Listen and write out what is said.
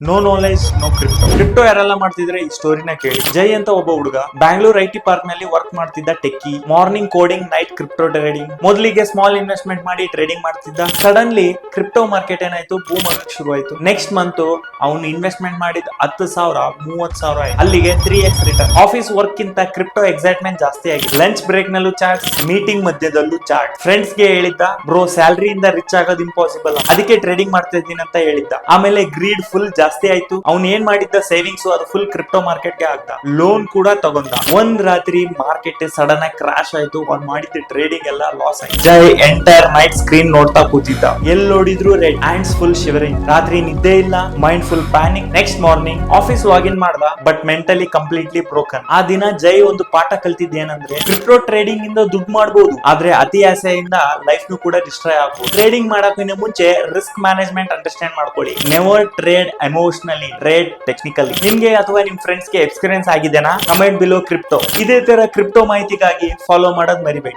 No knowledge no crypto. Crypto ಯಾರೆಲ್ಲ ಮಾಡ್ತಿದ್ರೆ ಈ ಸ್ಟೋರಿನ ಕೇಳಿ. ಜೈ ಅಂತ ಒಬ್ಬ ಹುಡುಗ ಬ್ಯಾಂಗ್ಳೂರ್ ಐಟಿ ಪಾರ್ಕ್ ನಲ್ಲಿ ವರ್ಕ್ ಮಾಡ್ತಿದ್ದ techie. Morning coding, night crypto trading. ಮೊದಲಿಗೆ ಸ್ಮಾಲ್ ಇನ್ವೆಸ್ಟ್ಮೆಂಟ್ ಮಾಡಿ ಟ್ರೇಡಿಂಗ್ ಮಾಡ್ತಿದ್ದ. ಸಡನ್ಲಿ ಕ್ರಿಪ್ಟೋ ಮಾರ್ಕೆಟ್ ಏನಾಯ್ತು, ಬೂಮ್ ಆಗಕ್ಕೆ ಶುರು ಆಯ್ತು. ನೆಕ್ಸ್ಟ್ ಮಂತ್ ಅವನು ಇನ್ವೆಸ್ಟ್ಮೆಂಟ್ ಮಾಡಿದ 10,000 30,000 ಆಯ್ತು. ಅಲ್ಲಿಗೆ 3x ರಿಟರ್ನ್. ಆಫೀಸ್ ವರ್ಕ್ ಗಿಂತ ಕ್ರಿಪ್ಟೋ ಎಕ್ಸೈಟ್ಮೆಂಟ್ ಜಾಸ್ತಿ ಆಗಿದೆ. ಲಂಚ್ ಬ್ರೇಕ್ ನಲ್ಲೂ ಚಾಟ್, ಮೀಟಿಂಗ್ ಮಧ್ಯದಲ್ಲೂ ಚಾಟ್. ಫ್ರೆಂಡ್ಸ್ ಗೆ ಹೇಳಿದ್ದ, ಬ್ರೋ ಸ್ಯಾಲರಿಯಿಂದ ರಿಚ್ ಆಗೋದು ಇಂಪಾಸಿಬಲ್, ಅದಕ್ಕೆ ಟ್ರೇಡಿಂಗ್ ಮಾಡ್ತಾ ಇದ್ದೀನಿ ಅಂತ ಹೇಳಿದ್ದ. ಆಮೇಲೆ ಗ್ರೀಡ್ ಫುಲ್ ಜಾಸ್ತಿ ಆಯ್ತು. ಅವ್ನು ಏನ್ ಮಾಡಿದ್ದ ಸೇವಿಂಗ್ಸ್ ಅದು ಫುಲ್ ಕ್ರಿಪ್ಟೋ ಮಾರ್ಕೆಟ್ ಗೆ ಹಾಕ್ದ. ಲೋನ್ ಕೂಡ ತಗೊಂಡ. ಒಂದ್ ರಾತ್ರಿ ಮಾರ್ಕೆಟ್ ಸಡನ್ ಆಗಿ ಕ್ರಾಶ್ ಆಯ್ತು. ಅವ್ನು ಮಾಡಿದ ಟ್ರೇಡಿಂಗ್ ಎಲ್ಲ ಲಾಸ್ ಆಯ್ತು. ಜೈ ಎಂಟೈರ್ ನೈಟ್ ಸ್ಕ್ರೀನ್ ನೋಡ್ತಾ ಕೂತಿದ್ದ. ಎಲ್ಲಿ ನೋಡಿದ್ರು ರೆಡ್, ಹ್ಯಾಂಡ್ಸ್ ಫುಲ್ ಶಿವರಿಂಗ್. ರಾತ್ರಿ ನಿದ್ದೆ ಇಲ್ಲ, mind full panic. Next morning office login ಮಾಡ್ದ, ಬಟ್ ಮೆಂಟಲಿ ಕಂಪ್ಲೀಟ್ಲಿ ಬ್ರೋಕನ್. ಆ ದಿನ ಜೈ ಒಂದು ಪಾಠ ಕಲ್ತಿದ್ದ ಏನಂದ್ರೆ, ಕ್ರಿಪ್ಟೋ ಟ್ರೇಡಿಂಗ್ ಇಂದ ದುಡ್ಡು ಮಾಡಬಹುದು, ಆದ್ರೆ ಅತಿ ಆಸೆಯಿಂದ ಲೈಫ್ ನು ಕೂಡ ಡಿಸ್ಟ್ರಾಯ್ ಆಗಬಹುದು. ಟ್ರೇಡಿಂಗ್ ಮಾಡಕ್ಕಿಂತ ಮುಂಚೆ ರಿಸ್ಕ್ ಮ್ಯಾನೇಜ್ಮೆಂಟ್ ಅಂಡರ್ಸ್ಟ್ಯಾಂಡ್ ಮಾಡ್ಕೊಳ್ಳಿ. Never trade emotionally, trade technically. ನಿಮ್ಗೆ ಅಥವಾ ನಿಮ್ ಫ್ರೆಂಡ್ಸ್ ಗೆ ಎಕ್ಸ್ಪೀರಿಯನ್ಸ್ ಆಗಿದೆನಾ? Comment below crypto. ಇದೇ ತರ ಕ್ರಿಪ್ಟೋ ಮಾಹಿತಿಗಾಗಿ ಫಾಲೋ ಮಾಡೋದ್ ಮರಿಬೇಡಿ.